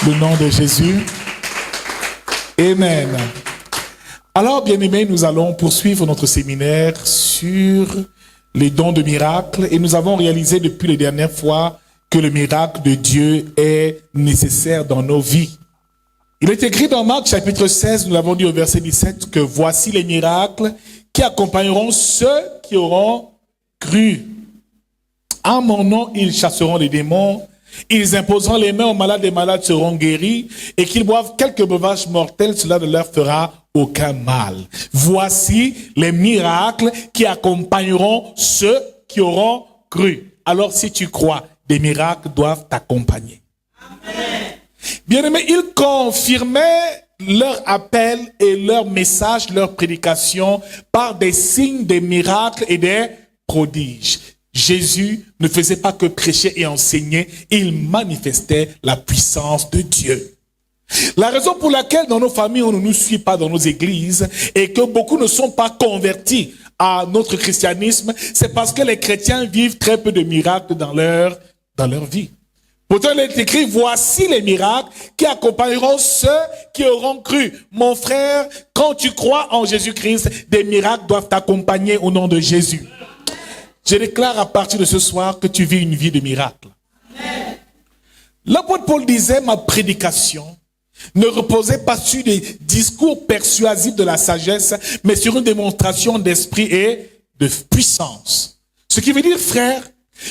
Le nom de Jésus. Amen. Alors, bien-aimés, nous allons poursuivre notre séminaire sur les dons de miracles et nous avons réalisé depuis les dernières fois que le miracle de Dieu est nécessaire dans nos vies. Il est écrit dans Marc chapitre 16, nous l'avons dit au verset 17, que voici les miracles qui accompagneront ceux qui auront cru. En mon nom, ils chasseront les démons, ils imposeront les mains aux malades, les malades seront guéris, et qu'ils boivent quelques breuvages mortels, cela ne leur fera aucun mal. Voici les miracles qui accompagneront ceux qui auront cru. Alors si tu crois, des miracles doivent t'accompagner. Amen. Bien-aimés, ils confirmaient leur appel et leur message, leur prédication par des signes, des miracles et des prodiges. Jésus ne faisait pas que prêcher et enseigner, il manifestait la puissance de Dieu. La raison pour laquelle dans nos familles on ne nous suit pas dans nos églises et que beaucoup ne sont pas convertis à notre christianisme, c'est parce que les chrétiens vivent très peu de miracles dans leur vie. Pourtant, il est écrit, voici les miracles qui accompagneront ceux qui auront cru. Mon frère, quand tu crois en Jésus-Christ, des miracles doivent t'accompagner au nom de Jésus. Je déclare à partir de ce soir que tu vis une vie de miracle. L'apôtre Paul disait, ma prédication ne reposait pas sur des discours persuasifs de la sagesse, mais sur une démonstration d'esprit et de puissance. Ce qui veut dire, frère,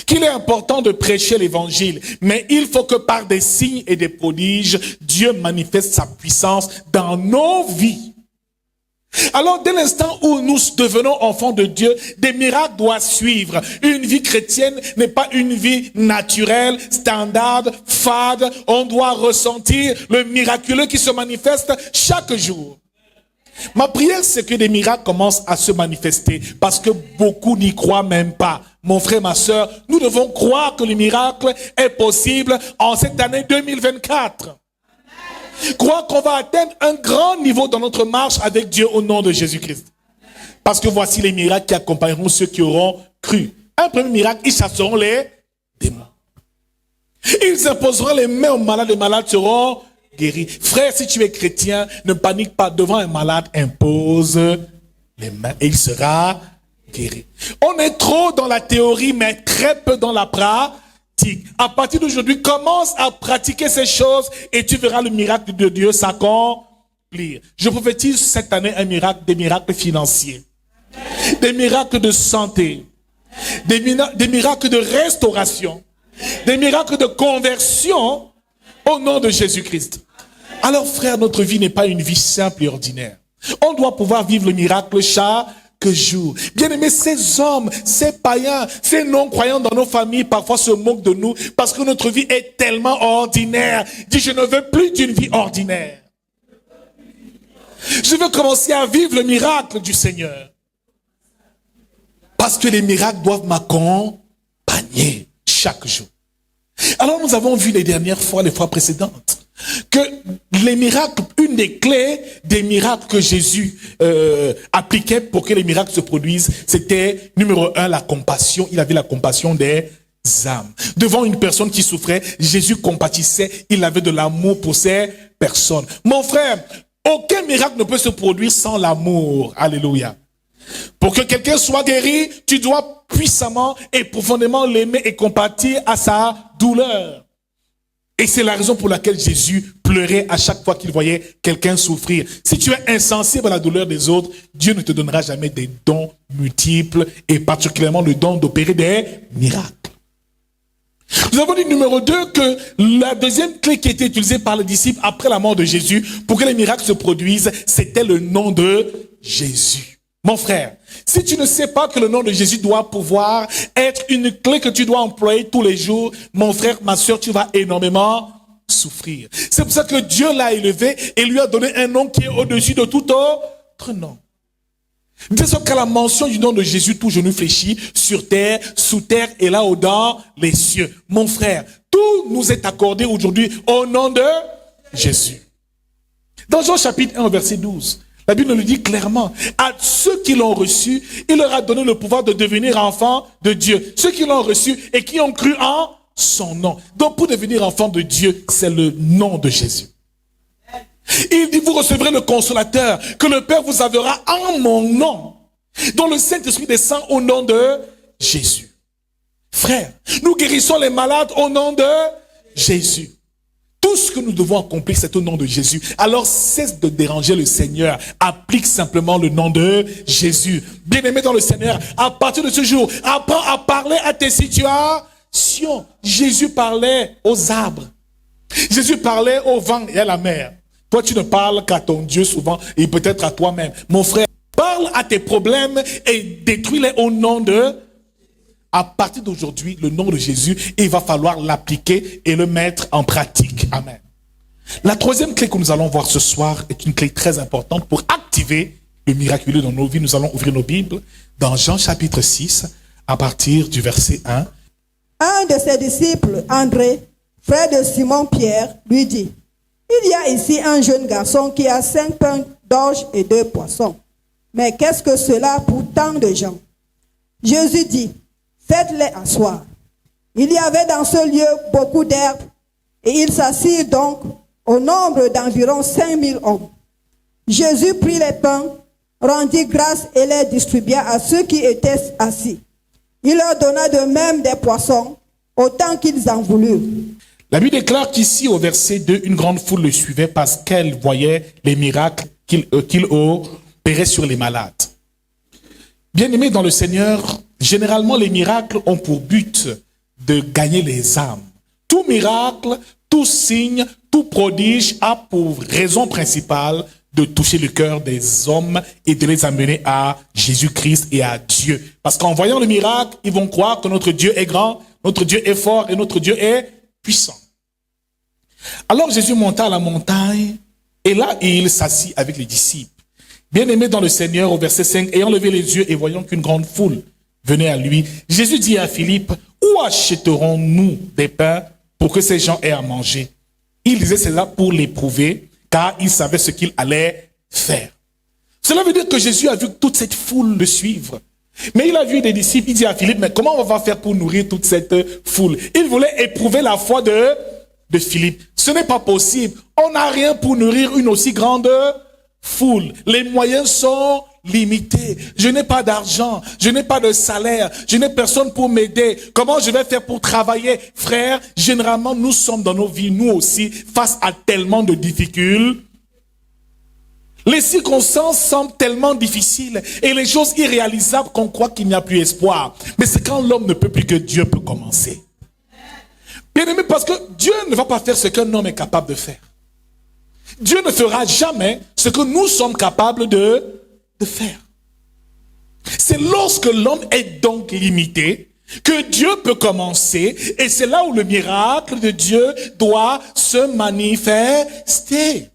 qu'il est important de prêcher l'évangile, mais il faut que par des signes et des prodiges, Dieu manifeste sa puissance dans nos vies. Alors, dès l'instant où nous devenons enfants de Dieu, des miracles doivent suivre. Une vie chrétienne n'est pas une vie naturelle, standard, fade. On doit ressentir le miraculeux qui se manifeste chaque jour. Ma prière, c'est que des miracles commencent à se manifester parce que beaucoup n'y croient même pas. Mon frère, ma sœur, nous devons croire que le miracle est possible en cette année 2024. Croire qu'on va atteindre un grand niveau dans notre marche avec Dieu au nom de Jésus-Christ. Parce que voici les miracles qui accompagneront ceux qui auront cru. Un premier miracle, ils chasseront les démons. Ils imposeront les mains aux malades, les malades seront guéris. Frère, si tu es chrétien, ne panique pas devant un malade, impose les mains et il sera guéri. On est trop dans la théorie, mais très peu dans la pratique. À partir d'aujourd'hui, commence à pratiquer ces choses et tu verras le miracle de Dieu s'accomplir. Je prophétise cette année un miracle, des miracles financiers, des miracles de santé, des miracles de restauration, des miracles de conversion au nom de Jésus-Christ. Alors frère, notre vie n'est pas une vie simple et ordinaire. On doit pouvoir vivre le miracle chaque jour. Bien aimé, ces hommes, ces païens, ces non-croyants dans nos familles parfois se moquent de nous parce que notre vie est tellement ordinaire. Dis, je ne veux plus d'une vie ordinaire. Je veux commencer à vivre le miracle du Seigneur. Parce que les miracles doivent m'accompagner chaque jour. Alors nous avons vu les fois précédentes, que les miracles, une des clés des miracles que Jésus appliquait pour que les miracles se produisent, c'était numéro 1, la compassion. Il avait la compassion des âmes. Devant une personne qui souffrait, Jésus compatissait, il avait de l'amour pour ces personnes. Mon frère, aucun miracle ne peut se produire sans l'amour. Alléluia. Pour que quelqu'un soit guéri, tu dois puissamment et profondément l'aimer et compatir à sa douleur. Et c'est la raison pour laquelle Jésus pleurait à chaque fois qu'il voyait quelqu'un souffrir. Si tu es insensible à la douleur des autres, Dieu ne te donnera jamais des dons multiples et particulièrement le don d'opérer des miracles. Nous avons dit numéro 2 que la deuxième clé qui était utilisée par les disciples après la mort de Jésus pour que les miracles se produisent, c'était le nom de Jésus. Mon frère, si tu ne sais pas que le nom de Jésus doit pouvoir être une clé que tu dois employer tous les jours, mon frère, ma soeur, tu vas énormément souffrir. C'est pour ça que Dieu l'a élevé et lui a donné un nom qui est au-dessus de tout autre nom. De sorte qu'à la mention du nom de Jésus, tout genou fléchit sur terre, sous terre et là-haut dans les cieux. Mon frère, tout nous est accordé aujourd'hui au nom de Jésus. Dans Jean chapitre 1, verset 12, la Bible nous le dit clairement. À ceux qui l'ont reçu, il leur a donné le pouvoir de devenir enfants de Dieu. Ceux qui l'ont reçu et qui ont cru en son nom. Donc pour devenir enfant de Dieu, c'est le nom de Jésus. Il dit, vous recevrez le consolateur que le Père vous enverra en mon nom, dont le Saint-Esprit descend au nom de Jésus. Frère, nous guérissons les malades au nom de Jésus. Tout ce que nous devons accomplir, c'est au nom de Jésus. Alors cesse de déranger le Seigneur. Applique simplement le nom de Jésus. Bien-aimé dans le Seigneur, à partir de ce jour, apprends à parler à tes situations. Jésus parlait aux arbres. Jésus parlait au vent et à la mer. Toi, tu ne parles qu'à ton Dieu souvent et peut-être à toi-même. Mon frère, parle à tes problèmes et détruis-les au nom de... À partir d'aujourd'hui, le nom de Jésus, il va falloir l'appliquer et le mettre en pratique. Amen. La troisième clé que nous allons voir ce soir est une clé très importante pour activer le miraculeux dans nos vies. Nous allons ouvrir nos Bibles dans Jean chapitre 6, à partir du verset 1. Un de ses disciples, André, frère de Simon-Pierre, lui dit, « Il y a ici un jeune garçon qui a 5 pains d'orge et 2 poissons. Mais qu'est-ce que cela pour tant de gens? » Jésus dit, « Faites-les asseoir. » Il y avait dans ce lieu beaucoup d'herbes, et ils s'assirent donc au nombre d'environ 5000 hommes. Jésus prit les pains, rendit grâce et les distribua à ceux qui étaient assis. Il leur donna de même des poissons, autant qu'ils en voulurent. La Bible déclare qu'ici, au verset 2, une grande foule le suivait parce qu'elle voyait les miracles qu'il opérait sur les malades. Bien-aimés dans le Seigneur, généralement les miracles ont pour but de gagner les âmes. Tout miracle, tout signe, tout prodige a pour raison principale de toucher le cœur des hommes et de les amener à Jésus-Christ et à Dieu. Parce qu'en voyant le miracle, ils vont croire que notre Dieu est grand, notre Dieu est fort et notre Dieu est puissant. Alors Jésus monta à la montagne et là il s'assit avec les disciples. Bien-aimés dans le Seigneur, au verset 5, ayant levé les yeux et voyant qu'une grande foule venait à lui, Jésus dit à Philippe, où achèterons-nous des pains pour que ces gens aient à manger? Il disait cela pour l'éprouver, car il savait ce qu'il allait faire. Cela veut dire que Jésus a vu toute cette foule le suivre. Mais il a vu des disciples, il dit à Philippe, mais comment on va faire pour nourrir toute cette foule? Il voulait éprouver la foi de Philippe. Ce n'est pas possible. On n'a rien pour nourrir une aussi grande foule. Les moyens sont limités. Je n'ai pas d'argent, je n'ai pas de salaire, je n'ai personne pour m'aider. Comment je vais faire pour travailler? Frère, généralement, nous sommes dans nos vies, nous aussi, face à tellement de difficultés. Les circonstances semblent tellement difficiles et les choses irréalisables qu'on croit qu'il n'y a plus espoir. Mais c'est quand l'homme ne peut plus que Dieu peut commencer. Bien aimé, parce que Dieu ne va pas faire ce qu'un homme est capable de faire. Dieu ne fera jamais ce que nous sommes capables de faire. C'est lorsque l'homme est donc limité que Dieu peut commencer, et c'est là où le miracle de Dieu doit se manifester.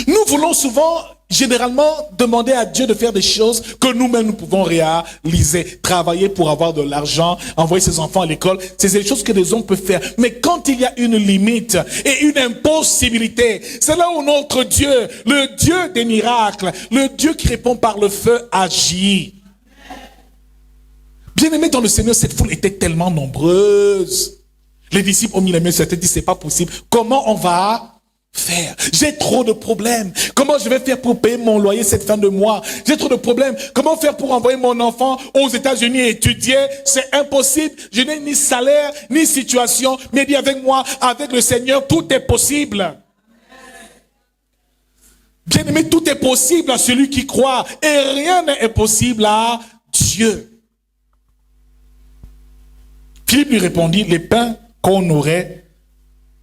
Nous voulons souvent, généralement, demander à Dieu de faire des choses que nous-mêmes nous pouvons réaliser. Travailler pour avoir de l'argent, envoyer ses enfants à l'école, c'est des choses que les hommes peuvent faire. Mais quand il y a une limite et une impossibilité, c'est là où notre Dieu, le Dieu des miracles, le Dieu qui répond par le feu, agit. Bien-aimés dans le Seigneur, cette foule était tellement nombreuse. Les disciples ont mis les mains sur la tête, dit c'est pas possible. Comment on va faire? J'ai trop de problèmes. Comment je vais faire pour payer mon loyer cette fin de mois? J'ai trop de problèmes. Comment faire pour envoyer mon enfant aux États-Unis étudier? C'est impossible. Je n'ai ni salaire, ni situation. Mais dis avec moi, avec le Seigneur, tout est possible. Bien-aimé, tout est possible à celui qui croit. Et rien n'est impossible à Dieu. Philippe lui répondit, les pains qu'on aurait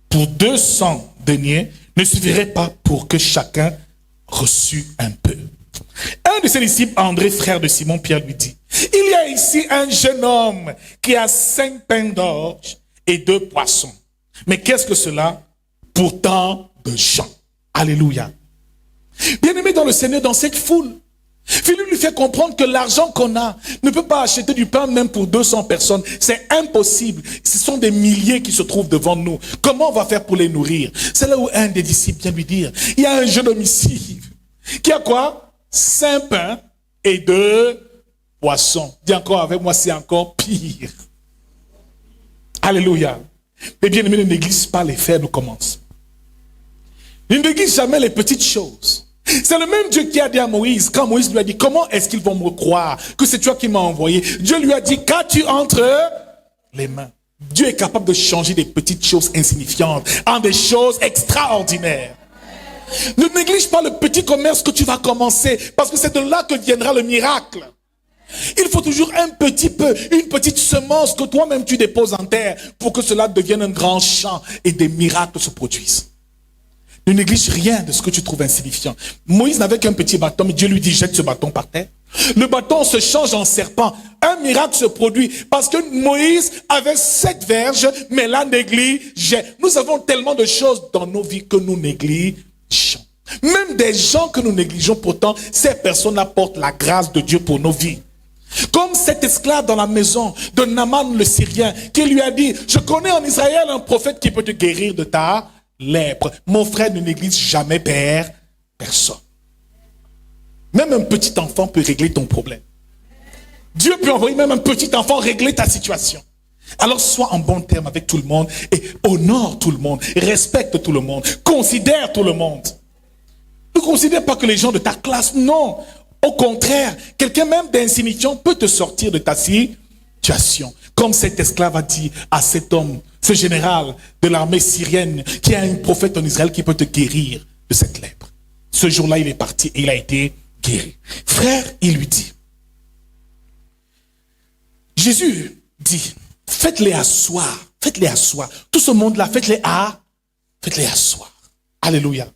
pour 200 deniers ne suffirait pas pour que chacun reçût un peu. Un de ses disciples, André, frère de Simon-Pierre, lui dit, il y a ici un jeune homme qui a 5 pains d'orge et 2 poissons. Mais qu'est-ce que cela pour tant de gens? Alléluia. Bien-aimé dans le Seigneur, dans cette foule, Philippe lui fait comprendre que l'argent qu'on a ne peut pas acheter du pain même pour 200 personnes. C'est impossible. Ce sont des milliers qui se trouvent devant nous. Comment on va faire pour les nourrir? C'est là où un des disciples vient lui dire, il y a un jeune homme ici qui a quoi? 5 pains et 2 poissons. Dis encore avec moi, c'est encore pire. Alléluia. Mais bien aimé, ne néglige pas les faits, nous commence. Ne néglige jamais les petites choses. C'est le même Dieu qui a dit à Moïse, quand Moïse lui a dit, comment est-ce qu'ils vont me croire que c'est toi qui m'as envoyé? Dieu lui a dit, qu'as-tu entre les mains? Dieu est capable de changer des petites choses insignifiantes en des choses extraordinaires. Ne néglige pas le petit commerce que tu vas commencer, parce que c'est de là que viendra le miracle. Il faut toujours un petit peu, une petite semence que toi-même tu déposes en terre pour que cela devienne un grand champ et des miracles se produisent. Ne néglige rien de ce que tu trouves insignifiant. Moïse n'avait qu'un petit bâton, mais Dieu lui dit, jette ce bâton par terre. Le bâton se change en serpent. Un miracle se produit parce que Moïse avait 7 verges, mais la négligeait. Nous avons tellement de choses dans nos vies que nous négligeons. Même des gens que nous négligeons, pourtant, ces personnes apportent la grâce de Dieu pour nos vies. Comme cet esclave dans la maison de Naaman le Syrien, qui lui a dit, je connais en Israël un prophète qui peut te guérir de ta lèpre. Mon frère, ne néglige jamais personne. Même un petit enfant peut régler ton problème. Dieu peut envoyer même un petit enfant régler ta situation. Alors sois en bon terme avec tout le monde et honore tout le monde, respecte tout le monde, considère tout le monde. Ne considère pas que les gens de ta classe, non. Au contraire, quelqu'un même d'insignifiant peut te sortir de ta situation. Comme cet esclave a dit à cet homme, ce général de l'armée syrienne, qui a un prophète en Israël qui peut te guérir de cette lèpre. Ce jour-là, il est parti et il a été guéri. Frère, il lui dit, Jésus dit, faites-les asseoir, faites-les asseoir. Tout ce monde-là, faites-les asseoir. Alléluia.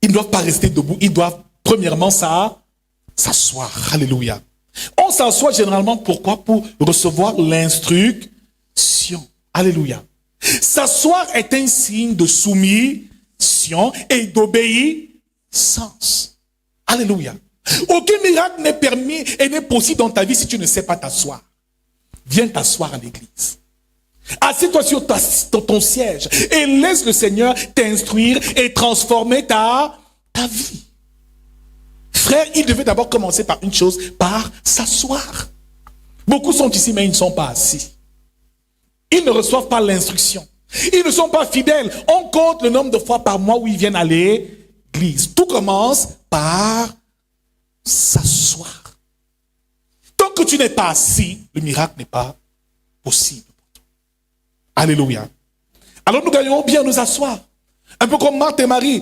Ils ne doivent pas rester debout, ils doivent premièrement s'asseoir. Alléluia. On s'assoit généralement pourquoi? Pour recevoir l'instruction. Alléluia. S'asseoir est un signe de soumission et d'obéissance. Alléluia. Aucun miracle n'est permis et n'est possible dans ta vie si tu ne sais pas t'asseoir. Viens t'asseoir à l'église. Assieds-toi sur ton siège et laisse le Seigneur t'instruire et transformer ta vie. Frère, il devait d'abord commencer par une chose, par s'asseoir. Beaucoup sont ici, mais ils ne sont pas assis. Ils ne reçoivent pas l'instruction. Ils ne sont pas fidèles. On compte le nombre de fois par mois où ils viennent à l'église. Tout commence par s'asseoir. Tant que tu n'es pas assis, le miracle n'est pas possible. Alléluia. Alors nous gagnons bien nous asseoir. Un peu comme Marthe et Marie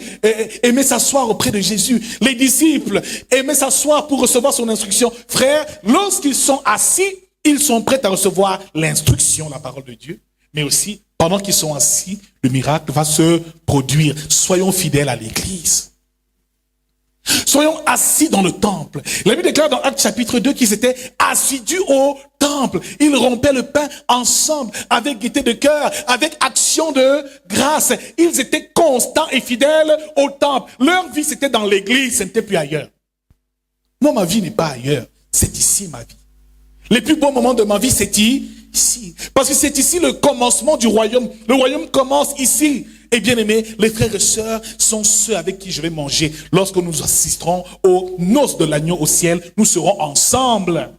aimaient s'asseoir auprès de Jésus. Les disciples aimaient s'asseoir pour recevoir son instruction. Frère, lorsqu'ils sont assis, ils sont prêts à recevoir l'instruction, la parole de Dieu. Mais aussi, pendant qu'ils sont assis, le miracle va se produire. Soyons fidèles à l'église. Soyons assis dans le temple. La Bible déclare dans Actes chapitre 2 qu'ils étaient assidus au temple. Ils rompaient le pain ensemble, avec gaieté de cœur, avec action de grâce. Ils étaient constants et fidèles au temple. Leur vie, c'était dans l'église, ce n'était plus ailleurs. Moi, ma vie n'est pas ailleurs. C'est ici ma vie. Les plus beaux moments de ma vie, c'est ici. Parce que c'est ici le commencement du royaume. Le royaume commence ici. Et bien aimés, les frères et sœurs sont ceux avec qui je vais manger. Lorsque nous assisterons aux noces de l'agneau au ciel, nous serons ensemble.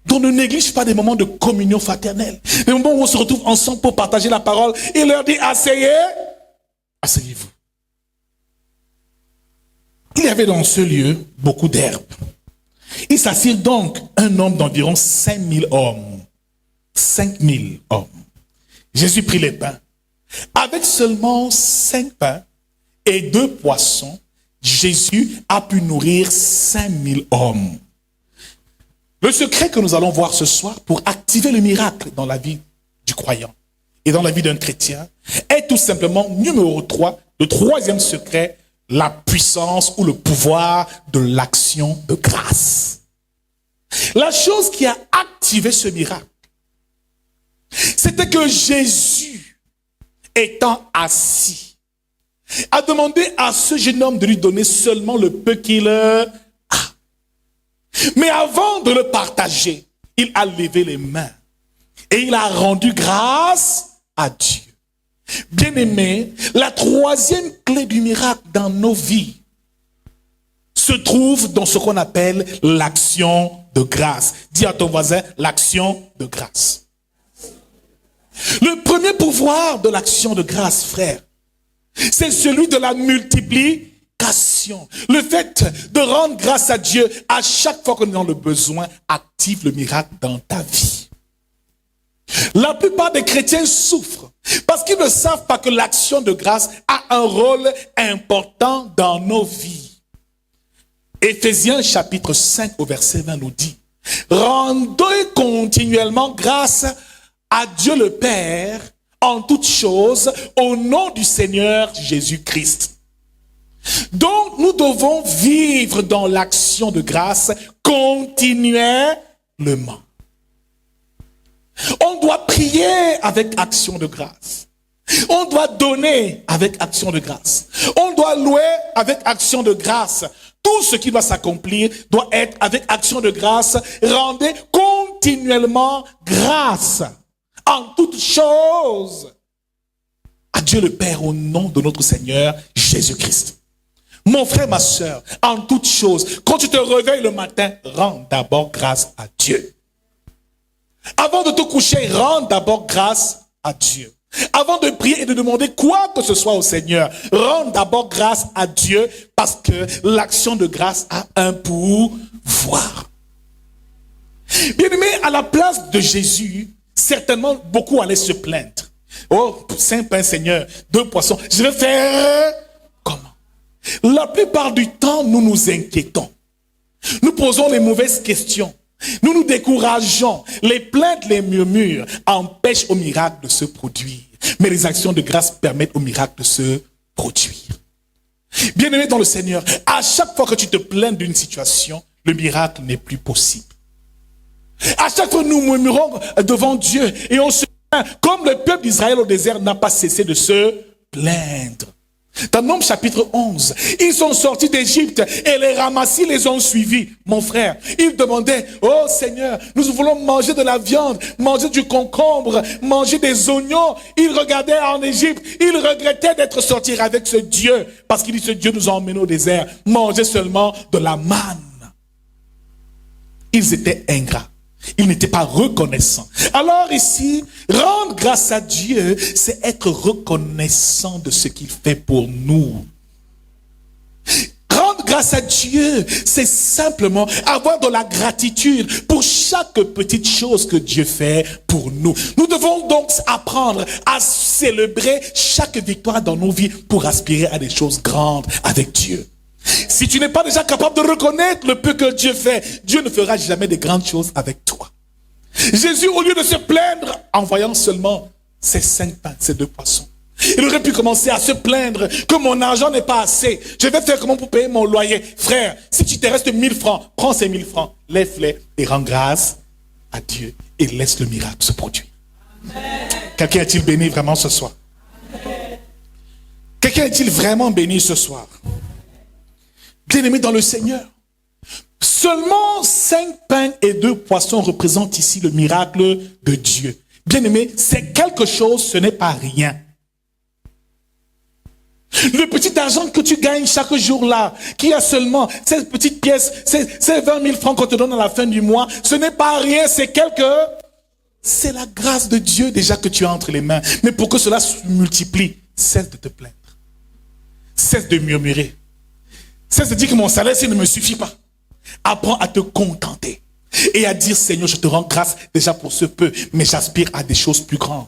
Donc ne néglige pas des moments de communion fraternelle. Des moments où on se retrouve ensemble pour partager la parole. Il leur dit, asseyez-vous. Il y avait dans ce lieu beaucoup d'herbes. Ils s'assirent donc un nombre d'environ 5000 hommes. 5000 hommes. Jésus prit les pains. Avec seulement 5 pains et 2 poissons, Jésus a pu nourrir 5000 hommes. Le secret que nous allons voir ce soir pour activer le miracle dans la vie du croyant et dans la vie d'un chrétien est tout simplement, numéro 3, le troisième secret, la puissance ou le pouvoir de l'action de grâce. La chose qui a activé ce miracle, c'était que Jésus, étant assis, a demandé à ce jeune homme de lui donner seulement le peu qu'il a. Mais avant de le partager, il a levé les mains et il a rendu grâce à Dieu. Bien-aimés, la troisième clé du miracle dans nos vies se trouve dans ce qu'on appelle l'action de grâce. Dis à ton voisin, l'action de grâce. Le premier pouvoir de l'action de grâce, frère, c'est celui de la multiplication. Le fait de rendre grâce à Dieu à chaque fois qu'on est dans le besoin active le miracle dans ta vie. La plupart des chrétiens souffrent parce qu'ils ne savent pas que l'action de grâce a un rôle important dans nos vies. Éphésiens chapitre 5 au verset 20 nous dit: rendez continuellement grâce à Dieu le Père en toutes choses au nom du Seigneur Jésus-Christ. Donc nous devons vivre dans l'action de grâce continuellement. On doit prier avec action de grâce. On doit donner avec action de grâce. On doit louer avec action de grâce. Tout ce qui doit s'accomplir doit être avec action de grâce. Rendez continuellement grâce en toutes choses à Dieu le Père au nom de notre Seigneur Jésus-Christ. Mon frère, ma soeur, en toutes choses, quand tu te réveilles le matin, rends d'abord grâce à Dieu. Avant de te coucher, rends d'abord grâce à Dieu. Avant de prier et de demander quoi que ce soit au Seigneur, rends d'abord grâce à Dieu parce que l'action de grâce a un pouvoir. Bien-aimé, à la place de Jésus, certainement beaucoup allaient se plaindre. Oh, 5 pains Seigneur, 2 poissons, je vais faire comment? La plupart du temps, nous nous inquiétons. Nous posons les mauvaises questions. Nous nous décourageons. Les plaintes, les murmures empêchent au miracle de se produire. Mais les actions de grâce permettent au miracle de se produire. Bien-aimé dans le Seigneur, à chaque fois que tu te plains d'une situation, le miracle n'est plus possible. À chaque fois nous murmurons devant Dieu et on se plaint, comme le peuple d'Israël au désert n'a pas cessé de se plaindre. Dans Nombre chapitre 11, ils sont sortis d'Égypte et les ramassis les ont suivis. Mon frère, ils demandaient: oh Seigneur, nous voulons manger de la viande, manger du concombre, manger des oignons. Ils regardaient en Égypte, ils regrettaient d'être sortis avec ce Dieu, parce qu'il dit: ce Dieu nous a emmenés au désert, manger seulement de la manne. Ils étaient ingrats. Ils n'étaient pas reconnaissants. Alors ici, rendre grâce à Dieu, c'est être reconnaissant de ce qu'il fait pour nous. Rendre grâce à Dieu, c'est simplement avoir de la gratitude pour chaque petite chose que Dieu fait pour nous. Nous devons donc apprendre à célébrer chaque victoire dans nos vies pour aspirer à des choses grandes avec Dieu. Si tu n'es pas déjà capable de reconnaître le peu que Dieu fait, Dieu ne fera jamais de grandes choses avec toi. Jésus, au lieu de se plaindre en voyant seulement ces 5 pains, ces 2 poissons, il aurait pu commencer à se plaindre que mon argent n'est pas assez. Je vais faire comment pour payer mon loyer? Frère, si tu te restes 1000 francs, prends ces 1000 francs, lève-les et rends grâce à Dieu et laisse le miracle se produire. Quelqu'un est-il béni vraiment ce soir? Quelqu'un est-il vraiment béni ce soir? Bien-aimé dans le Seigneur, seulement 5 pains et 2 poissons représentent ici le miracle de Dieu. Bien-aimé, c'est quelque chose, ce n'est pas rien. Le petit argent que tu gagnes chaque jour là, qui a seulement ces petites pièces, ces 20 000 francs qu'on te donne à la fin du mois, ce n'est pas rien, c'est la grâce de Dieu déjà que tu as entre les mains. Mais pour que cela se multiplie, cesse de te plaindre. Cesse de murmurer. Cesse de dire que mon salaire, ça ne me suffit pas. Apprends à te contenter et à dire: Seigneur, je te rends grâce déjà pour ce peu, mais j'aspire à des choses plus grandes.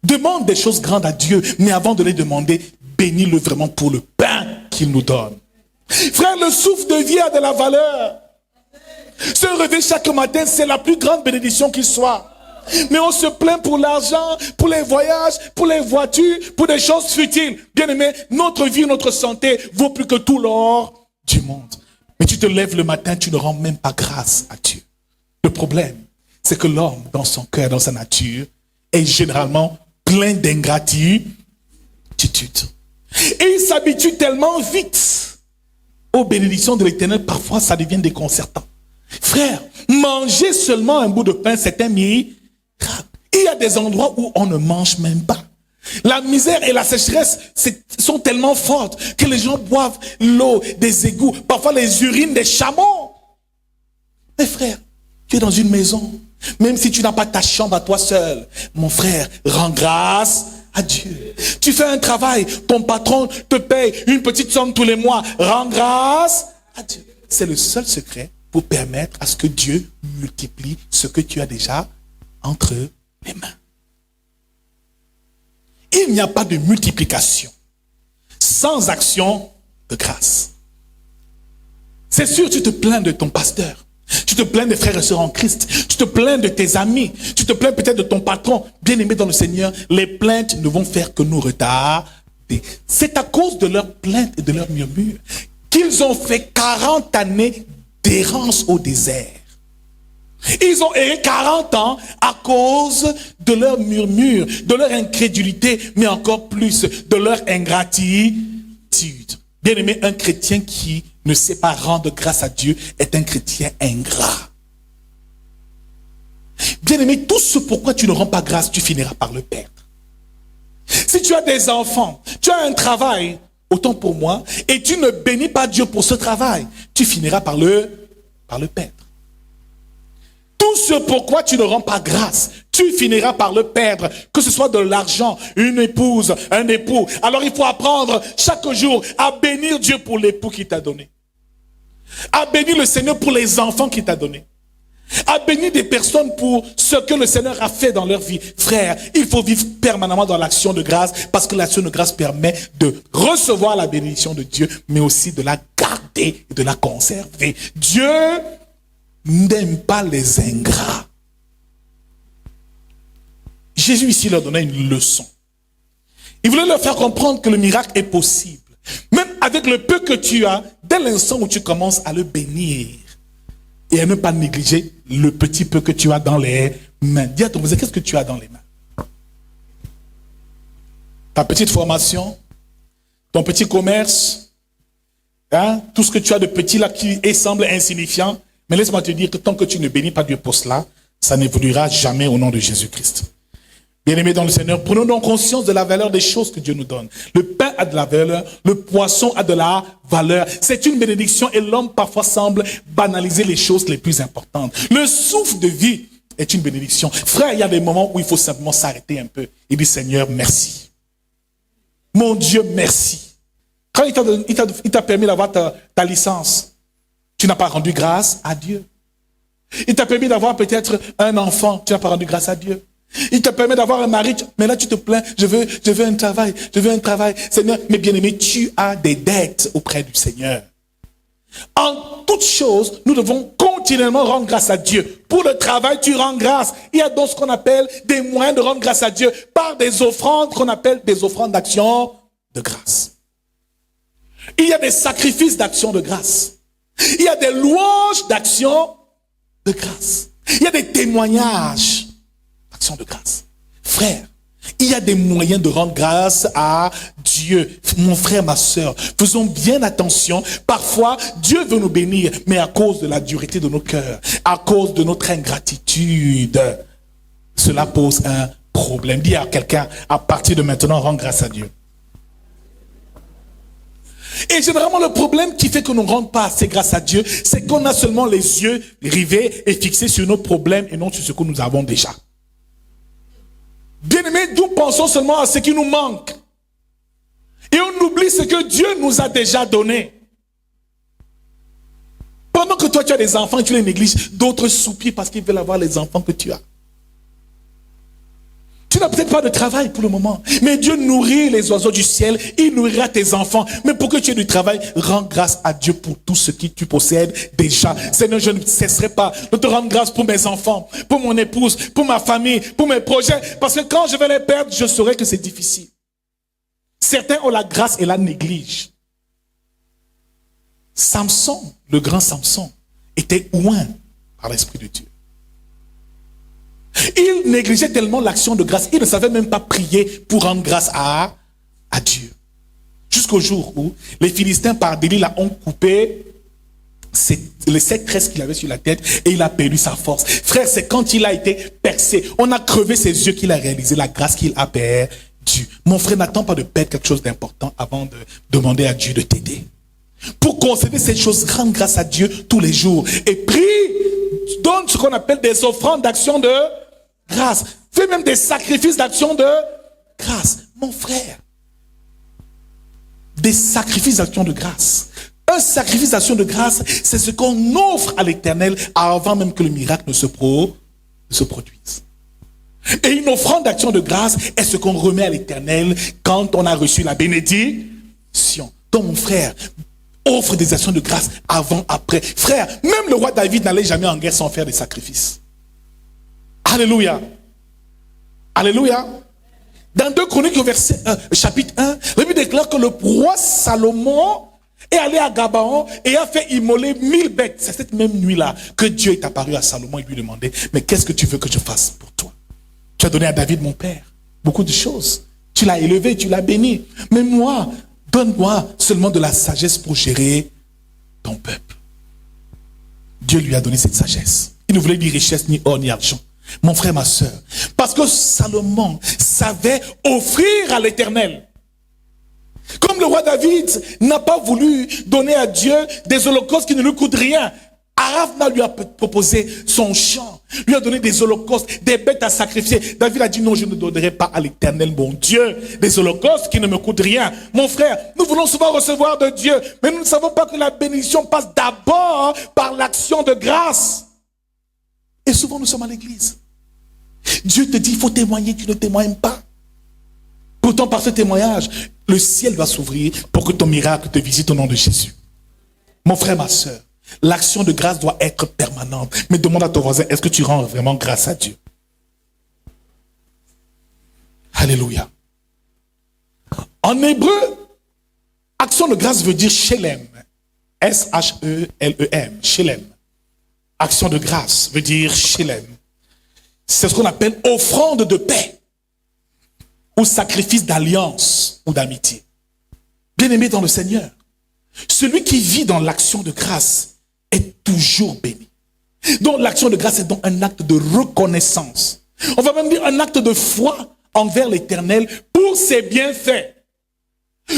Demande des choses grandes à Dieu, mais avant de les demander, bénis-le vraiment pour le pain qu'il nous donne. Frère, le souffle de vie a de la valeur. Se réveiller chaque matin, c'est la plus grande bénédiction qui soit. Mais on se plaint pour l'argent, pour les voyages, pour les voitures, pour des choses futiles. Bien aimé, notre vie, notre santé vaut plus que tout l'or du monde. Mais tu te lèves le matin, tu ne rends même pas grâce à Dieu. Le problème, c'est que l'homme, dans son cœur, dans sa nature, est généralement plein d'ingratitude. Et il s'habitue tellement vite aux bénédictions de l'Éternel, parfois ça devient déconcertant. Frère, manger seulement un bout de pain, c'est un miracle. Il y a des endroits où on ne mange même pas. La misère et la sécheresse sont tellement fortes que les gens boivent l'eau des égouts, parfois les urines des chameaux. Mais frère, tu es dans une maison, Même si tu n'as pas ta chambre à toi seul, mon frère, rends grâce à Dieu. Tu fais un travail, ton patron te paye une petite somme tous les mois, rends grâce à Dieu. C'est le seul secret pour permettre à ce que Dieu multiplie ce que tu as déjà entre les mains. Il n'y a pas de multiplication sans action de grâce. C'est sûr, tu te plains de ton pasteur. Tu te plains des frères et sœurs en Christ. Tu te plains de tes amis. Tu te plains peut-être de ton patron. Bien-aimé dans le Seigneur, les plaintes ne vont faire que nous retarder. C'est à cause de leurs plaintes et de leurs murmures qu'ils ont fait 40 années d'errance au désert. Ils ont erré 40 ans à cause de leurs murmures, de leur incrédulité, mais encore plus de leur ingratitude. Bien-aimé, un chrétien qui ne sait pas rendre grâce à Dieu est un chrétien ingrat. Bien-aimé, tout ce pourquoi tu ne rends pas grâce, tu finiras par le perdre. Si tu as des enfants, tu as un travail, autant pour moi, et tu ne bénis pas Dieu pour ce travail, tu finiras par le perdre. Tout ce pourquoi tu ne rends pas grâce, tu finiras par le perdre, que ce soit de l'argent, une épouse, un époux. Alors il faut apprendre chaque jour à bénir Dieu pour l'époux qu'il t'a donné. À bénir le Seigneur pour les enfants qu'il t'a donnés. À bénir des personnes pour ce que le Seigneur a fait dans leur vie. Frère, il faut vivre permanemment dans l'action de grâce parce que l'action de grâce permet de recevoir la bénédiction de Dieu, mais aussi de la garder et de la conserver. Dieu n'aime pas les ingrats. Jésus ici leur donnait une leçon. Il voulait leur faire comprendre que le miracle est possible. Même avec le peu que tu as, dès l'instant où tu commences à le bénir et à ne pas négliger le petit peu que tu as dans les mains. Dis à ton voisin, qu'est-ce que tu as dans les mains? Ta petite formation, ton petit commerce, hein, tout ce que tu as de petit là qui semble insignifiant. Mais laisse-moi te dire que tant que tu ne bénis pas Dieu pour cela, ça n'évoluera jamais au nom de Jésus-Christ. Bien-aimés dans le Seigneur, prenons donc conscience de la valeur des choses que Dieu nous donne. Le pain a de la valeur, le poisson a de la valeur. C'est une bénédiction et l'homme parfois semble banaliser les choses les plus importantes. Le souffle de vie est une bénédiction. Frère, il y a des moments où il faut simplement s'arrêter un peu et dire Seigneur, merci. Mon Dieu, merci. Quand il t'a permis d'avoir ta licence, tu n'as pas rendu grâce à Dieu. Il t'a permis d'avoir peut-être un enfant, tu n'as pas rendu grâce à Dieu. Il te permet d'avoir un mari, mais là tu te plains, je veux un travail, Seigneur, mais bien-aimé, tu as des dettes auprès du Seigneur. En toutes choses, nous devons continuellement rendre grâce à Dieu. Pour le travail, tu rends grâce. Il y a donc ce qu'on appelle des moyens de rendre grâce à Dieu par des offrandes qu'on appelle des offrandes d'action de grâce. Il y a des sacrifices d'action de grâce. Il y a des louanges d'action de grâce. Il y a des témoignages d'action de grâce. Frère, il y a des moyens de rendre grâce à Dieu. Mon frère, ma soeur, faisons bien attention. Parfois, Dieu veut nous bénir, mais à cause de la dureté de nos cœurs, à cause de notre ingratitude, cela pose un problème. Dis à quelqu'un, à partir de maintenant, rends grâce à Dieu. Et généralement, le problème qui fait que nous ne rendons pas assez grâce à Dieu, c'est qu'on a seulement les yeux rivés et fixés sur nos problèmes et non sur ce que nous avons déjà. Bien-aimés, nous pensons seulement à ce qui nous manque. Et on oublie ce que Dieu nous a déjà donné. Pendant que toi tu as des enfants et tu les négliges, d'autres soupirent parce qu'ils veulent avoir les enfants que tu as. Tu n'as peut-être pas de travail pour le moment, mais Dieu nourrit les oiseaux du ciel, il nourrira tes enfants. Mais pour que tu aies du travail, rends grâce à Dieu pour tout ce que tu possèdes déjà. Seigneur, je ne cesserai pas de te rendre grâce pour mes enfants, pour mon épouse, pour ma famille, pour mes projets, parce que quand je vais les perdre, je saurai que c'est difficile. Certains ont la grâce et la négligent. Samson, le grand Samson, était oint par l'Esprit de Dieu. Il négligeait tellement l'action de grâce, il ne savait même pas prier pour rendre grâce à Dieu. Jusqu'au jour où les Philistins par délit ont coupé les 7 tresses qu'il avait sur la tête et il a perdu sa force. Frère, c'est quand il a été percé, on a crevé ses yeux qu'il a réalisé la grâce qu'il a perdue. Mon frère, n'attends pas de perdre quelque chose d'important avant de demander à Dieu de t'aider. Pour concéder cette chose, rends grâce à Dieu tous les jours et prie. Donne ce qu'on appelle des offrandes d'action de grâce. Fais même des sacrifices d'action de grâce. Mon frère, des sacrifices d'action de grâce. Un sacrifice d'action de grâce, c'est ce qu'on offre à l'Éternel avant même que le miracle ne se produise. Et une offrande d'action de grâce est ce qu'on remet à l'Éternel quand on a reçu la bénédiction. Donc mon frère, offre des actions de grâce avant, après. Frère, même le roi David n'allait jamais en guerre sans faire des sacrifices. Alléluia. Alléluia. Dans 2 Chroniques, chapitre 1, la Bible déclare que le roi Salomon est allé à Gabaon et a fait immoler 1000 bêtes. C'est cette même nuit-là que Dieu est apparu à Salomon et lui demandait, mais qu'est-ce que tu veux que je fasse pour toi? Tu as donné à David, mon père, beaucoup de choses. Tu l'as élevé, tu l'as béni. Mais moi, donne-moi seulement de la sagesse pour gérer ton peuple. Dieu lui a donné cette sagesse. Il ne voulait ni richesse, ni or, ni argent. Mon frère, ma soeur. Parce que Salomon savait offrir à l'Éternel. Comme le roi David n'a pas voulu donner à Dieu des holocaustes qui ne lui coûtent rien. Aravna lui a proposé son champ, lui a donné des holocaustes, des bêtes à sacrifier. David a dit non, je ne donnerai pas à l'Éternel mon Dieu des holocaustes qui ne me coûtent rien. Mon frère, nous voulons souvent recevoir de Dieu, mais nous ne savons pas que la bénédiction passe d'abord par l'action de grâce. Et souvent nous sommes à l'église. Dieu te dit, il faut témoigner, tu ne témoignes pas. Pourtant, par ce témoignage, le ciel va s'ouvrir pour que ton miracle te visite au nom de Jésus. Mon frère, ma soeur, l'action de grâce doit être permanente. Mais demande à ton voisin, est-ce que tu rends vraiment grâce à Dieu? Alléluia. En hébreu, action de grâce veut dire Shelem. S-H-E-L-E-M. Shelem. Action de grâce veut dire Shelem. C'est ce qu'on appelle offrande de paix ou sacrifice d'alliance ou d'amitié. Bien-aimé dans le Seigneur, celui qui vit dans l'action de grâce est toujours béni. Donc l'action de grâce est donc un acte de reconnaissance. On va même dire un acte de foi envers l'Éternel pour ses bienfaits.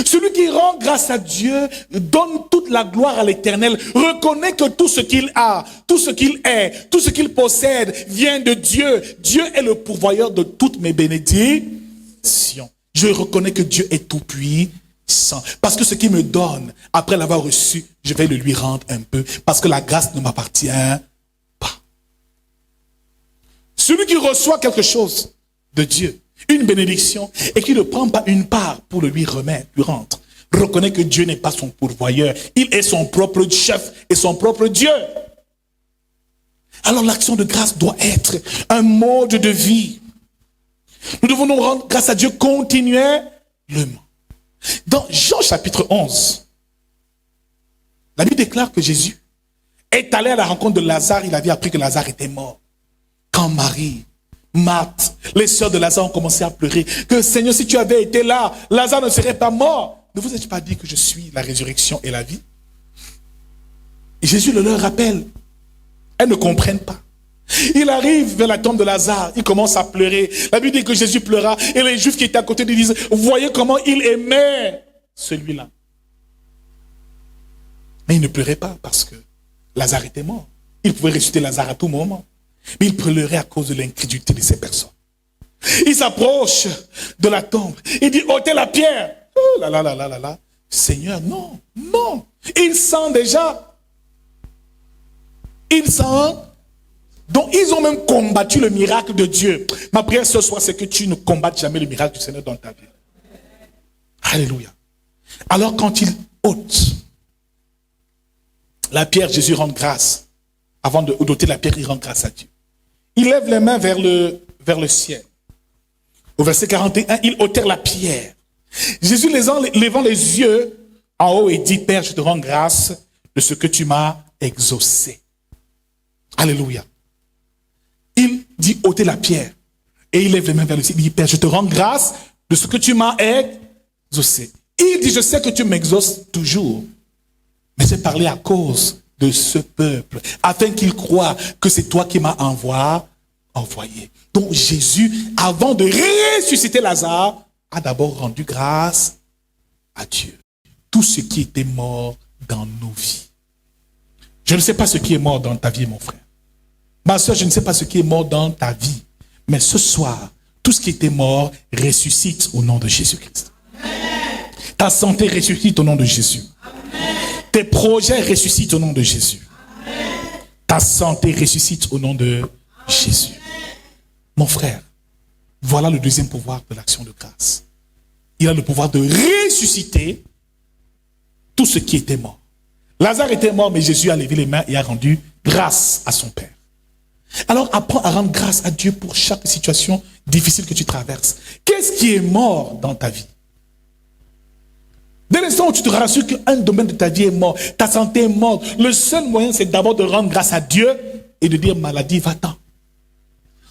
Celui qui rend grâce à Dieu donne toute la gloire à l'Éternel, reconnaît que tout ce qu'il a, tout ce qu'il est, tout ce qu'il possède vient de Dieu. Dieu est le pourvoyeur de toutes mes bénédictions. Je reconnais que Dieu est tout puissant. Parce que ce qu'il me donne, après l'avoir reçu, je vais le lui rendre un peu. Parce que la grâce ne m'appartient pas. Celui qui reçoit quelque chose de Dieu, une bénédiction, et qui ne prend pas une part pour le lui remettre, lui rendre, reconnaît que Dieu n'est pas son pourvoyeur. Il est son propre chef et son propre Dieu. Alors l'action de grâce doit être un mode de vie. Nous devons nous rendre grâce à Dieu continuellement. Dans Jean chapitre 11, la Bible déclare que Jésus est allé à la rencontre de Lazare. Il avait appris que Lazare était mort. Quand Marie, Marthe, les sœurs de Lazare ont commencé à pleurer, que Seigneur, si tu avais été là, Lazare ne serait pas mort. Ne vous êtes pas dit que je suis la résurrection et la vie? Et Jésus le leur rappelle. Elles ne comprennent pas. Il arrive vers la tombe de Lazare, il commence à pleurer. La Bible dit que Jésus pleura et les Juifs qui étaient à côté lui disent, voyez comment il aimait celui-là. Mais il ne pleurait pas parce que Lazare était mort. Il pouvait ressusciter Lazare à tout moment. Mais il pleurait à cause de l'incrédulité de ces personnes. Il s'approche de la tombe. Il dit, ôtez la pierre. Oh là là là là là là. Seigneur, non, non. Il sent déjà. Il sent. Donc ils ont même combattu le miracle de Dieu. Ma prière ce soir, c'est que tu ne combattes jamais le miracle du Seigneur dans ta vie. Alléluia. Alors quand il ôte la pierre, Jésus rend grâce. Avant d'ôter la pierre, il rend grâce à Dieu. Il lève les mains vers le ciel. Au verset 41, ils ôtèrent la pierre. Jésus levant les yeux en haut et dit, Père, je te rends grâce de ce que tu m'as exaucé. Alléluia. Il dit, ôtez la pierre. Et il lève les mains vers le ciel. Il dit, Père, je te rends grâce de ce que tu m'as exaucé. Il dit, je sais que tu m'exauces toujours. Mais j'ai parlé à cause de ce peuple, afin qu'il croie que c'est toi qui m'as envoyé. Donc Jésus, avant de ressusciter Lazare, a d'abord rendu grâce à Dieu. Tout ce qui était mort dans nos vies. Je ne sais pas ce qui est mort dans ta vie, mon frère. Ma soeur, je ne sais pas ce qui est mort dans ta vie, mais ce soir, tout ce qui était mort ressuscite au nom de Jésus-Christ. Ta santé ressuscite au nom de Jésus. Tes projets ressuscitent au nom de Jésus. Ta santé ressuscite au nom de Jésus. Mon frère, voilà le deuxième pouvoir de l'action de grâce. Il a le pouvoir de ressusciter tout ce qui était mort. Lazare était mort, mais Jésus a levé les mains et a rendu grâce à son Père. Alors apprends à rendre grâce à Dieu pour chaque situation difficile que tu traverses. Qu'est-ce qui est mort dans ta vie? Dès l'instant où tu te rassures qu'un domaine de ta vie est mort, ta santé est morte, le seul moyen c'est d'abord de rendre grâce à Dieu et de dire maladie, va-t'en.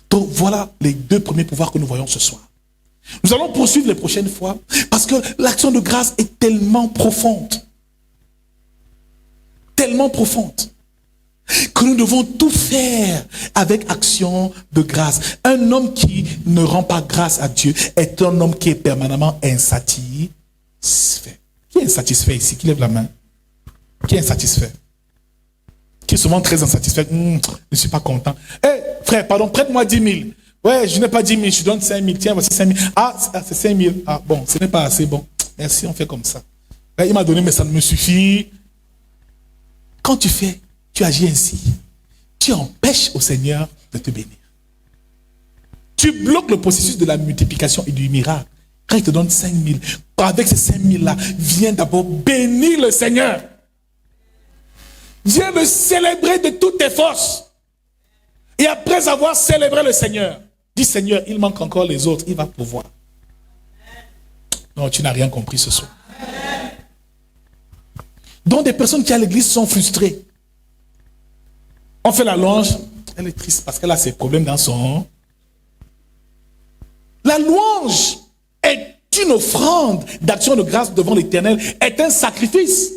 Donc voilà les deux premiers pouvoirs que nous voyons ce soir. Nous allons poursuivre les prochaines fois parce que l'action de grâce est tellement profonde. Tellement profonde. Que nous devons tout faire avec action de grâce. Un homme qui ne rend pas grâce à Dieu est un homme qui est permanemment insatisfait. Qui est insatisfait ici? Qui lève la main? Qui est insatisfait? Qui est souvent très insatisfait? Je ne suis pas content. Frère, pardon, prête-moi 10 000. Ouais, je n'ai pas 10 000, je te donne 5 000. Tiens, voici 5 000. Ah, c'est 5 000. Ah, bon, ce n'est pas assez bon. Merci, on fait comme ça. Là, il m'a donné, mais ça ne me suffit. Quand tu agis ainsi, tu empêches au Seigneur de te bénir. Tu bloques le processus de la multiplication et du miracle. Quand il te donne 5 000, avec ces 5 000-là, viens d'abord bénir le Seigneur. Viens le célébrer de toutes tes forces. Et après avoir célébré le Seigneur, dis Seigneur, il manque encore les autres, il va pouvoir. Non, tu n'as rien compris ce soir. Donc des personnes qui à l'église sont frustrées. On fait la louange, elle est triste parce qu'elle a ses problèmes dans son... La louange est une offrande d'action de grâce devant l'Éternel, est un sacrifice.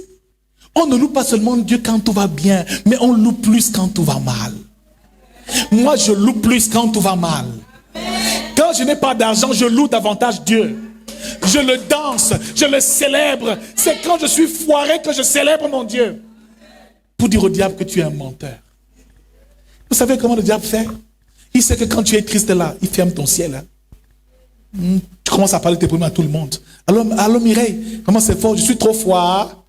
On ne loue pas seulement Dieu quand tout va bien, mais on loue plus quand tout va mal. Moi, je loue plus quand tout va mal. Quand je n'ai pas d'argent, je loue davantage Dieu. Je le danse, je le célèbre. C'est quand je suis foiré que je célèbre mon Dieu. Pour dire au diable que tu es un menteur. Vous savez comment le diable fait? Il sait que quand tu es triste là, il ferme ton ciel. Hein? Tu commences à parler de tes problèmes à tout le monde. Allô Mireille, comment c'est fort? Je suis trop froid.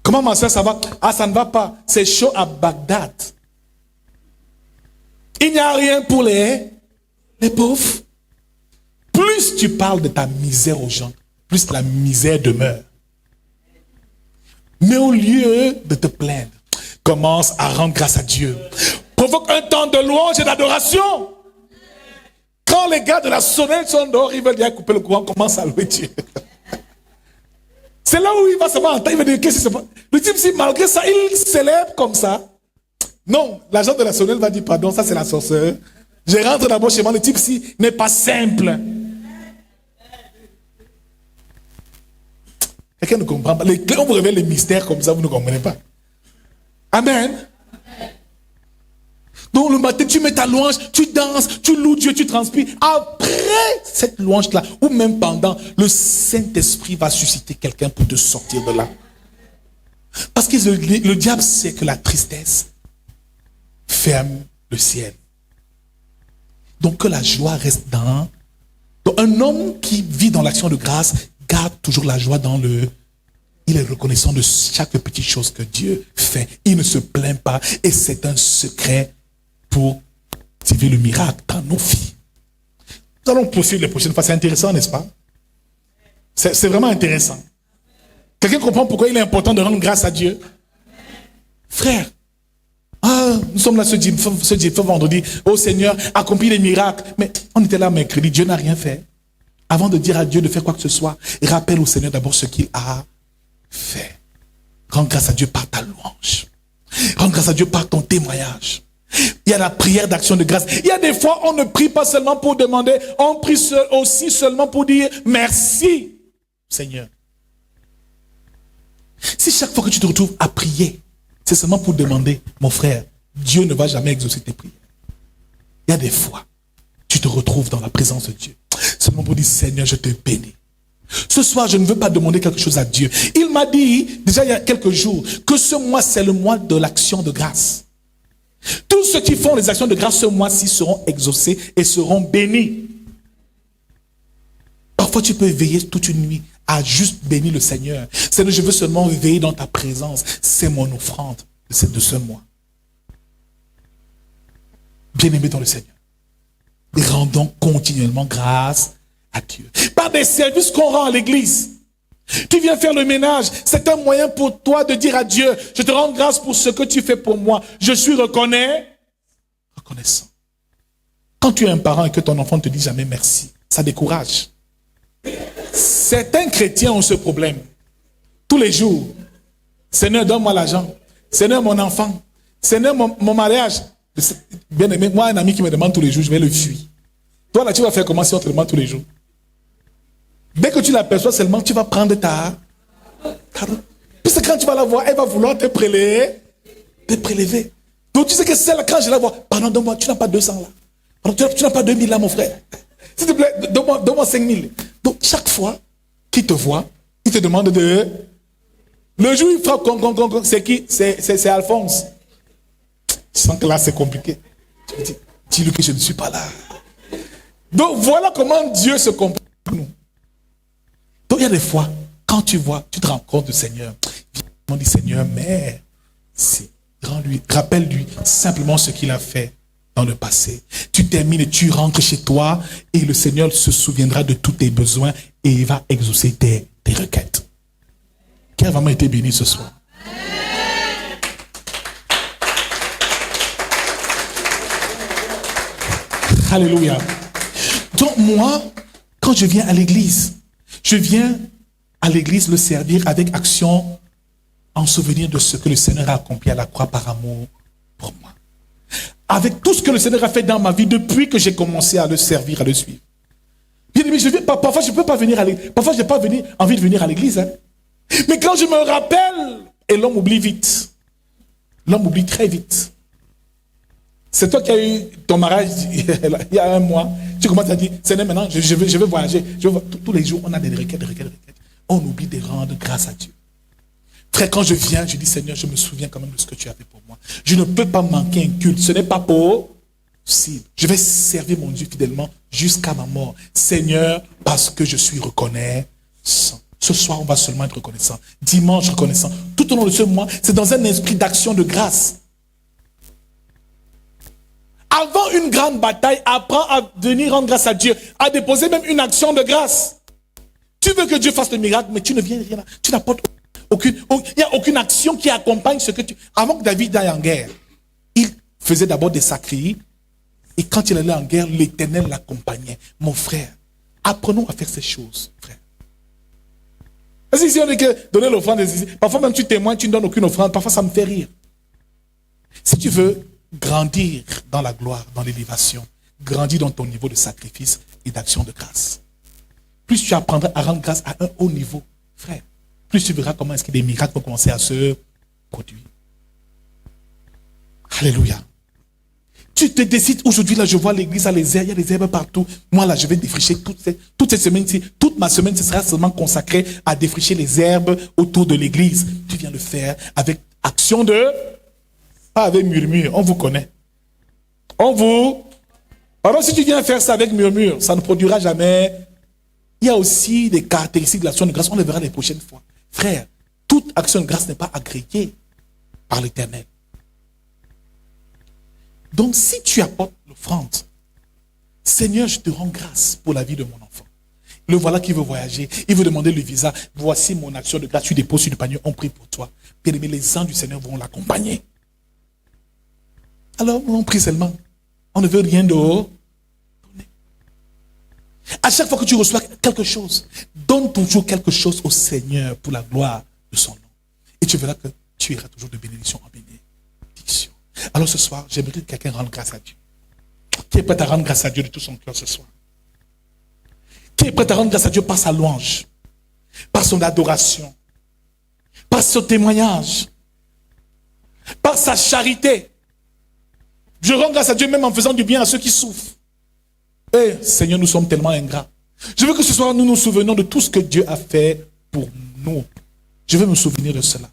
Comment ma soeur ça va? Ah, ça ne va pas. C'est chaud à Bagdad. Il n'y a rien pour les pauvres. Plus tu parles de ta misère aux gens, plus la misère demeure. Mais au lieu de te plaindre, commence à rendre grâce à Dieu. Provoque un temps de louange et d'adoration. Quand les gars de la sonnette sont dehors, ils veulent déjà couper le courant, commence à louer Dieu. C'est là où il va savoir entendre, il va dire qu'est-ce qui se passe. Le type, si malgré ça, il célèbre comme ça. Non, l'agent de la sonnette va dire pardon, ça c'est la sorcière. Je rentre d'abord chez moi, le type ci n'est pas simple. Quelqu'un ne comprend pas. On vous révèle les mystères comme ça, vous ne comprenez pas. Amen. Donc le matin, tu mets ta louange, tu danses, tu loues Dieu, tu transpires. Après cette louange-là, ou même pendant, le Saint-Esprit va susciter quelqu'un pour te sortir de là. Parce que le diable sait que la tristesse ferme le ciel. Donc que la joie reste dans... Donc un homme qui vit dans l'action de grâce garde toujours la joie dans le... Il est reconnaissant de chaque petite chose que Dieu fait. Il ne se plaint pas. Et c'est un secret pour activer le miracle dans nos vies. Nous allons poursuivre les prochaines fois. C'est intéressant, n'est-ce pas? C'est vraiment intéressant. Quelqu'un comprend pourquoi il est important de rendre grâce à Dieu? Frère, nous sommes là ce vendredi. Oh Seigneur, accomplis les miracles. Mais on était là mercredi, Dieu n'a rien fait. Avant de dire à Dieu de faire quoi que ce soit, rappelle au Seigneur d'abord ce qu'il a fait. Rends grâce à Dieu par ta louange. Rends grâce à Dieu par ton témoignage. Il y a la prière d'action de grâce. Il y a des fois, on ne prie pas seulement pour demander, on prie aussi seulement pour dire merci, Seigneur. Si chaque fois que tu te retrouves à prier, c'est seulement pour demander, mon frère, Dieu ne va jamais exaucer tes prières. Il y a des fois, tu te retrouves dans la présence de Dieu. Seulement pour dire, Seigneur, je te bénis. Ce soir, je ne veux pas demander quelque chose à Dieu. Il m'a dit, déjà il y a quelques jours, que ce mois, c'est le mois de l'action de grâce. Tous ceux qui font les actions de grâce ce mois-ci seront exaucés et seront bénis. Parfois, tu peux veiller toute une nuit à juste bénir le Seigneur. Seigneur, je veux seulement veiller dans ta présence. C'est mon offrande de ce mois. Bien-aimés dans le Seigneur. Et rendons continuellement grâce à Dieu. Par des services qu'on rend à l'église. Tu viens faire le ménage. C'est un moyen pour toi de dire à Dieu, je te rends grâce pour ce que tu fais pour moi. Je suis reconnaissant. Quand tu es un parent et que ton enfant ne te dit jamais merci, ça décourage. Certains chrétiens ont ce problème. Tous les jours. Seigneur, donne-moi l'argent. Seigneur, mon enfant. Seigneur, mon mariage. Bien aimé, moi, un ami qui me demande tous les jours, je vais le fuir. Toi, là, tu vas faire comment si on te demande tous les jours? Dès que tu l'aperçois seulement, tu vas prendre ta roue. Puis c'est quand tu vas la voir, elle va vouloir te prélever. Donc tu sais que celle-là, quand je la vois, pardon, donne-moi, tu n'as pas 200 là. Pardon, tu n'as pas 2000 là, mon frère. S'il te plaît, donne-moi 5000. Donc chaque fois qu'il te voit, il te demande de... Le jour où il frappe, c'est qui? C'est Alphonse. Je sens que là, c'est compliqué. Tu me dis, dis-lui que je ne suis pas là. Donc voilà comment Dieu se comporte avec nous. Donc il y a des fois, quand tu vois, tu te rends compte du Seigneur. On dit Seigneur, merci. Rappelle-lui simplement ce qu'il a fait dans le passé. Tu termines et tu rentres chez toi et le Seigneur se souviendra de tous tes besoins et il va exaucer tes requêtes. Qui a vraiment été béni ce soir? Alléluia. Donc moi, quand je viens à l'église, je viens à l'église le servir avec action en souvenir de ce que le Seigneur a accompli à la croix par amour pour moi. Avec tout ce que le Seigneur a fait dans ma vie depuis que j'ai commencé à le servir, à le suivre. Bien aimé, parfois je ne peux pas venir à l'église. Parfois je n'ai pas envie de venir à l'église. Hein. Mais quand je me rappelle, et l'homme oublie vite. L'homme oublie très vite. C'est toi qui as eu ton mariage il y a 1 mois. Tu commences à dire, Seigneur, maintenant, je veux voyager. Tous les jours, on a des requêtes. On oublie de rendre grâce à Dieu. Frère, quand je viens, je dis, Seigneur, je me souviens quand même de ce que tu as fait pour moi. Je ne peux pas manquer un culte. Ce n'est pas possible. Je vais servir mon Dieu fidèlement jusqu'à ma mort. Seigneur, parce que je suis reconnaissant. Ce soir, on va seulement être reconnaissant. Dimanche, reconnaissant. Tout au long de ce mois, c'est dans un esprit d'action de grâce. Avant une grande bataille, apprends à venir rendre grâce à Dieu, à déposer même une action de grâce. Tu veux que Dieu fasse le miracle, mais tu ne viens rien là. Tu n'apportes il n'y a aucune action qui accompagne ce que tu... Avant que David aille en guerre, il faisait d'abord des sacrifices, et quand il allait en guerre, l'Éternel l'accompagnait. Mon frère, apprenons à faire ces choses, frère. Parce que si on dit que donner l'offrande, parfois même tu témoignes, tu ne donnes aucune offrande, parfois ça me fait rire. Si tu veux grandir dans la gloire, dans l'élévation, grandir dans ton niveau de sacrifice et d'action de grâce. Plus tu apprendras à rendre grâce à un haut niveau, frère, plus tu verras comment est-ce que des miracles vont commencer à se produire. Alléluia. Tu te décides aujourd'hui, là, je vois l'église à les herbes, il y a des herbes partout. Moi, là, je vais défricher toute cette semaine-ci. Toute ma semaine, ce sera seulement consacrée à défricher les herbes autour de l'église. Tu viens le faire avec action de... Pas avec murmure, on vous connaît. Alors si tu viens faire ça avec murmure, ça ne produira jamais. Il y a aussi des caractéristiques de l'action de grâce, on les verra les prochaines fois. Frère, toute action de grâce n'est pas agréée par l'Éternel. Donc si tu apportes l'offrande, Seigneur, je te rends grâce pour la vie de mon enfant. Le voilà qui veut voyager, il veut demander le visa. Voici mon action de grâce, tu déposes sur le panier, on prie pour toi. Bien-aimé, les anges du Seigneur vont l'accompagner. Alors, on prie seulement. On ne veut rien donner. À chaque fois que tu reçois quelque chose, donne toujours quelque chose au Seigneur pour la gloire de son nom. Et tu verras que tu iras toujours de bénédiction en bénédiction. Alors ce soir, j'aimerais que quelqu'un rende grâce à Dieu. Qui est prêt à rendre grâce à Dieu de tout son cœur ce soir? Qui est prêt à rendre grâce à Dieu par sa louange, par son adoration, par son témoignage, par sa charité? Je rends grâce à Dieu même en faisant du bien à ceux qui souffrent. Eh, Seigneur, nous sommes tellement ingrats. Je veux que ce soir, nous nous souvenions de tout ce que Dieu a fait pour nous. Je veux me souvenir de cela.